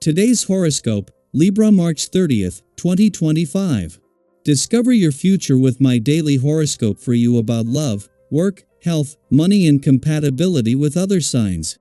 today's horoscope, Libra March 30th, 2025. Discover your future with my daily horoscope for you about love, work, health, money and compatibility with other signs.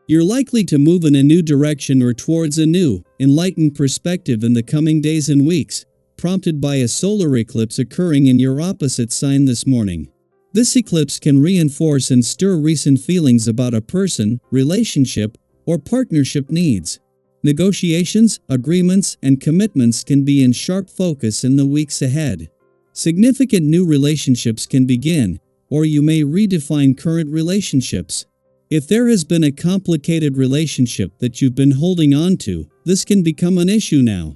You're likely to move in a new direction or towards a new, enlightened perspective in the coming days and weeks, prompted by a solar eclipse occurring in your opposite sign this morning. This eclipse can reinforce and stir recent feelings about a person, relationship, or partnership needs. Negotiations, agreements, and commitments can be in sharp focus in the weeks ahead. Significant new relationships can begin, or you may redefine current relationships. If there has been a complicated relationship that you've been holding on to, this can become an issue now.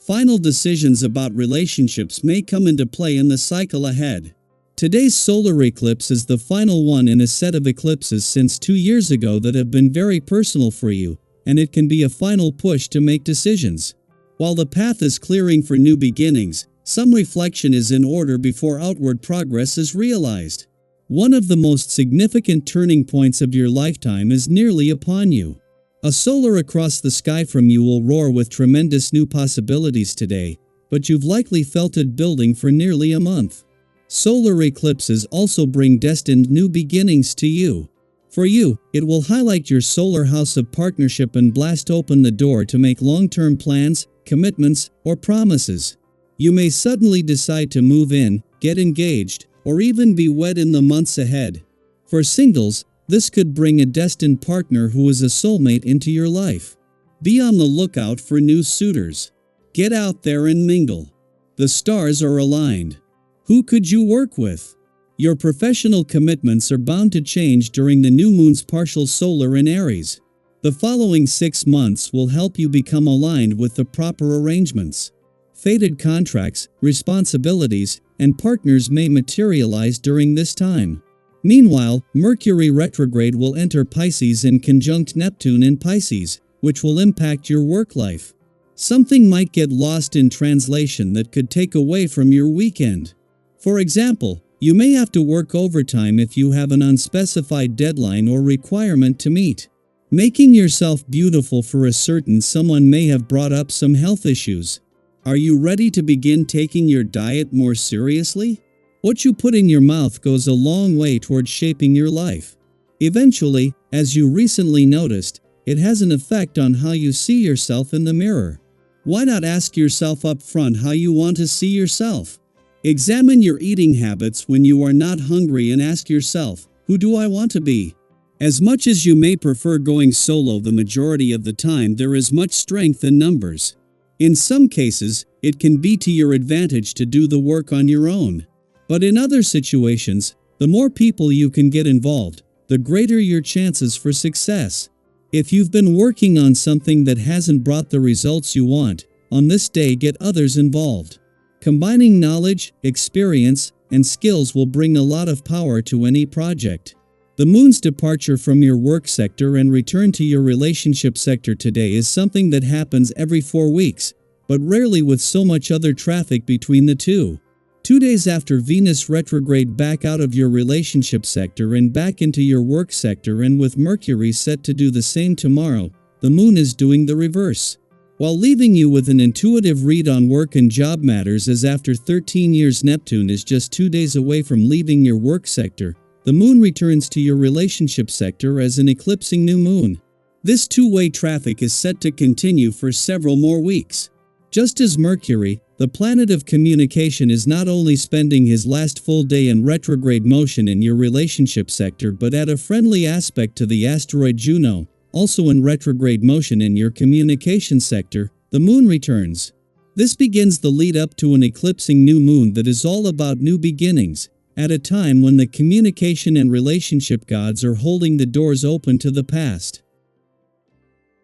Final decisions about relationships may come into play in the cycle ahead. Today's solar eclipse is the final one in a set of eclipses since 2 years ago that have been very personal for you, and it can be a final push to make decisions. While the path is clearing for new beginnings, some reflection is in order before outward progress is realized. One of the most significant turning points of your lifetime is nearly upon you. A solar across the sky from you will roar with tremendous new possibilities today, but you've likely felt it building for nearly a month. Solar eclipses also bring destined new beginnings to you. For you, it will highlight your solar house of partnership and blast open the door to make long-term plans, commitments, or promises. You may suddenly decide to move in, get engaged, or even be wed in the months ahead. For singles, this could bring a destined partner who is a soulmate into your life. Be on the lookout for new suitors. Get out there and mingle. The stars are aligned. Who could you work with? Your professional commitments are bound to change during the new moon's partial solar in Aries. The following 6 months will help you become aligned with the proper arrangements. Fated contracts, responsibilities, and partners may materialize during this time. Meanwhile, Mercury retrograde will enter Pisces and conjunct Neptune in Pisces, which will impact your work life. Something might get lost in translation that could take away from your weekend. For example, you may have to work overtime if you have an unspecified deadline or requirement to meet. Making yourself beautiful for a certain someone may have brought up some health issues. Are you ready to begin taking your diet more seriously? What you put in your mouth goes a long way towards shaping your life. Eventually, as you recently noticed, it has an effect on how you see yourself in the mirror. Why not ask yourself up front how you want to see yourself? Examine your eating habits when you are not hungry and ask yourself, who do I want to be? As much as you may prefer going solo the majority of the time, there is much strength in numbers. In some cases, it can be to your advantage to do the work on your own. But in other situations, the more people you can get involved, the greater your chances for success. If you've been working on something that hasn't brought the results you want, on this day get others involved. Combining knowledge, experience, and skills will bring a lot of power to any project. The moon's departure from your work sector and return to your relationship sector today is something that happens every 4 weeks, but rarely with so much other traffic between the two. 2 days after Venus retrograde back out of your relationship sector and back into your work sector, and with Mercury set to do the same tomorrow, the moon is doing the reverse. While leaving you with an intuitive read on work and job matters, as after 13 years Neptune is just 2 days away from leaving your work sector, the moon returns to your relationship sector as an eclipsing new moon. This two-way traffic is set to continue for several more weeks. Just as Mercury, the planet of communication, is not only spending his last full day in retrograde motion in your relationship sector, but at a friendly aspect to the asteroid Juno, also in retrograde motion in your communication sector, the moon returns. This begins the lead up to an eclipsing new moon that is all about new beginnings, at a time when the communication and relationship gods are holding the doors open to the past.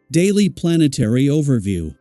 Daily Planetary Overview.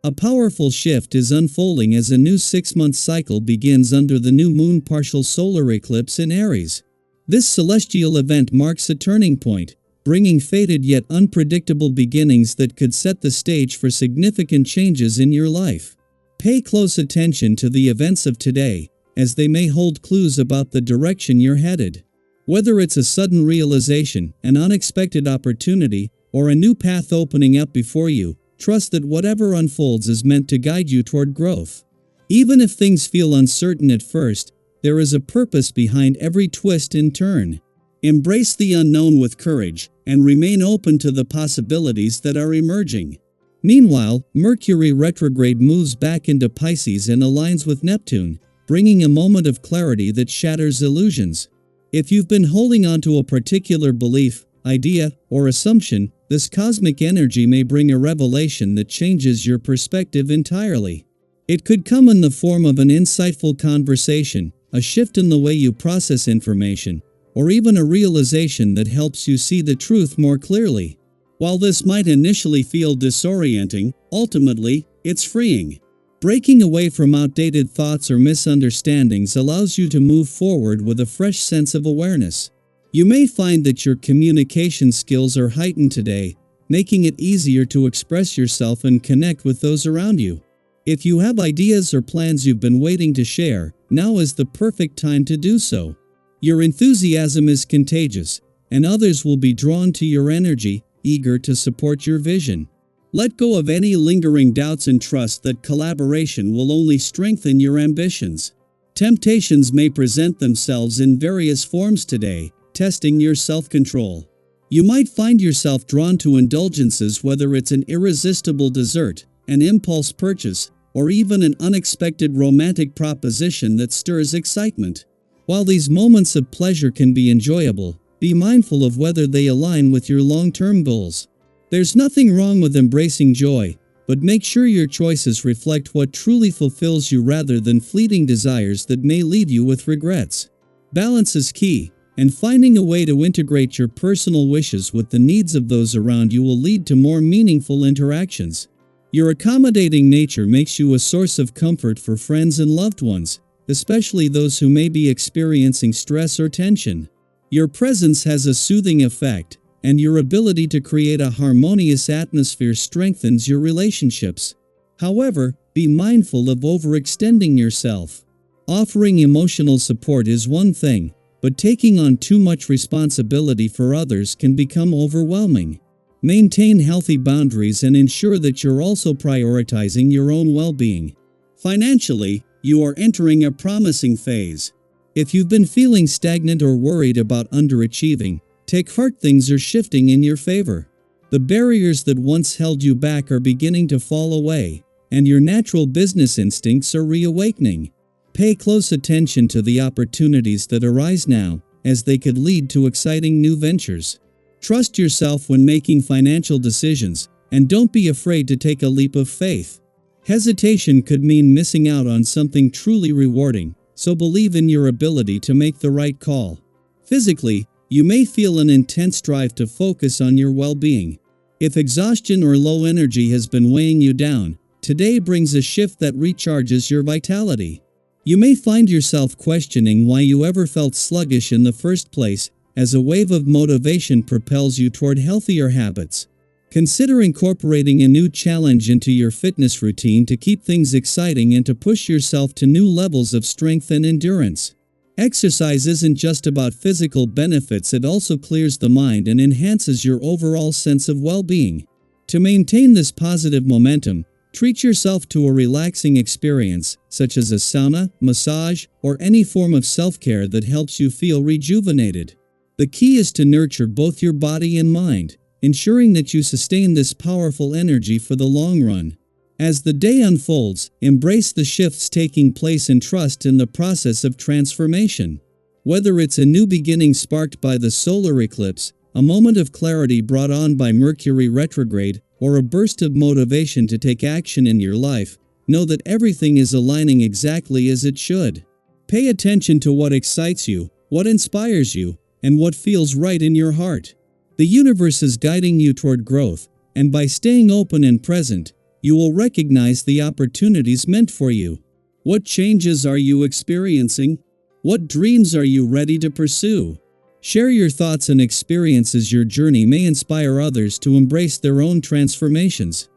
A powerful shift is unfolding as a new 6-month cycle begins under the new moon partial solar eclipse in Aries. This celestial event marks a turning point, bringing fated yet unpredictable beginnings that could set the stage for significant changes in your life. Pay close attention to the events of today, as they may hold clues about the direction you're headed. Whether it's a sudden realization, an unexpected opportunity, or a new path opening up before you, trust that whatever unfolds is meant to guide you toward growth. Even if things feel uncertain at first, there is a purpose behind every twist and turn. Embrace the unknown with courage, and remain open to the possibilities that are emerging. Meanwhile, Mercury retrograde moves back into Pisces and aligns with Neptune, bringing a moment of clarity that shatters illusions. If you've been holding on to a particular belief, idea, or assumption, this cosmic energy may bring a revelation that changes your perspective entirely. It could come in the form of an insightful conversation, a shift in the way you process information, or even a realization that helps you see the truth more clearly. While this might initially feel disorienting, ultimately, it's freeing. Breaking away from outdated thoughts or misunderstandings allows you to move forward with a fresh sense of awareness. You may find that your communication skills are heightened today, making it easier to express yourself and connect with those around you. If you have ideas or plans you've been waiting to share, now is the perfect time to do so. Your enthusiasm is contagious, and others will be drawn to your energy, eager to support your vision. Let go of any lingering doubts and trust that collaboration will only strengthen your ambitions. Temptations may present themselves in various forms today, testing your self-control. You might find yourself drawn to indulgences, whether it's an irresistible dessert, an impulse purchase, or even an unexpected romantic proposition that stirs excitement. While these moments of pleasure can be enjoyable, be mindful of whether they align with your long-term goals. There's nothing wrong with embracing joy, but make sure your choices reflect what truly fulfills you rather than fleeting desires that may leave you with regrets. Balance is key, and finding a way to integrate your personal wishes with the needs of those around you will lead to more meaningful interactions. Your accommodating nature makes you a source of comfort for friends and loved ones, especially those who may be experiencing stress or tension. Your presence has a soothing effect, and your ability to create a harmonious atmosphere strengthens your relationships. However, be mindful of overextending yourself. Offering emotional support is one thing, but taking on too much responsibility for others can become overwhelming. Maintain healthy boundaries and ensure that you're also prioritizing your own well-being. Financially, you are entering a promising phase. If you've been feeling stagnant or worried about underachieving, take heart, things are shifting in your favor. The barriers that once held you back are beginning to fall away, and your natural business instincts are reawakening. Pay close attention to the opportunities that arise now, as they could lead to exciting new ventures. Trust yourself when making financial decisions, and don't be afraid to take a leap of faith. Hesitation could mean missing out on something truly rewarding, so believe in your ability to make the right call. Physically, you may feel an intense drive to focus on your well-being. If exhaustion or low energy has been weighing you down, today brings a shift that recharges your vitality. You may find yourself questioning why you ever felt sluggish in the first place, as a wave of motivation propels you toward healthier habits. Consider incorporating a new challenge into your fitness routine to keep things exciting and to push yourself to new levels of strength and endurance. Exercise isn't just about physical benefits, it also clears the mind and enhances your overall sense of well-being. To maintain this positive momentum, treat yourself to a relaxing experience, such as a sauna, massage, or any form of self-care that helps you feel rejuvenated. The key is to nurture both your body and mind, ensuring that you sustain this powerful energy for the long run. As the day unfolds, embrace the shifts taking place and trust in the process of transformation. Whether it's a new beginning sparked by the solar eclipse, a moment of clarity brought on by Mercury retrograde, or a burst of motivation to take action in your life, know that everything is aligning exactly as it should. Pay attention to what excites you, what inspires you, and what feels right in your heart. The universe is guiding you toward growth, and by staying open and present, you will recognize the opportunities meant for you. What changes are you experiencing? What dreams are you ready to pursue? Share your thoughts and experiences. Your journey may inspire others to embrace their own transformations.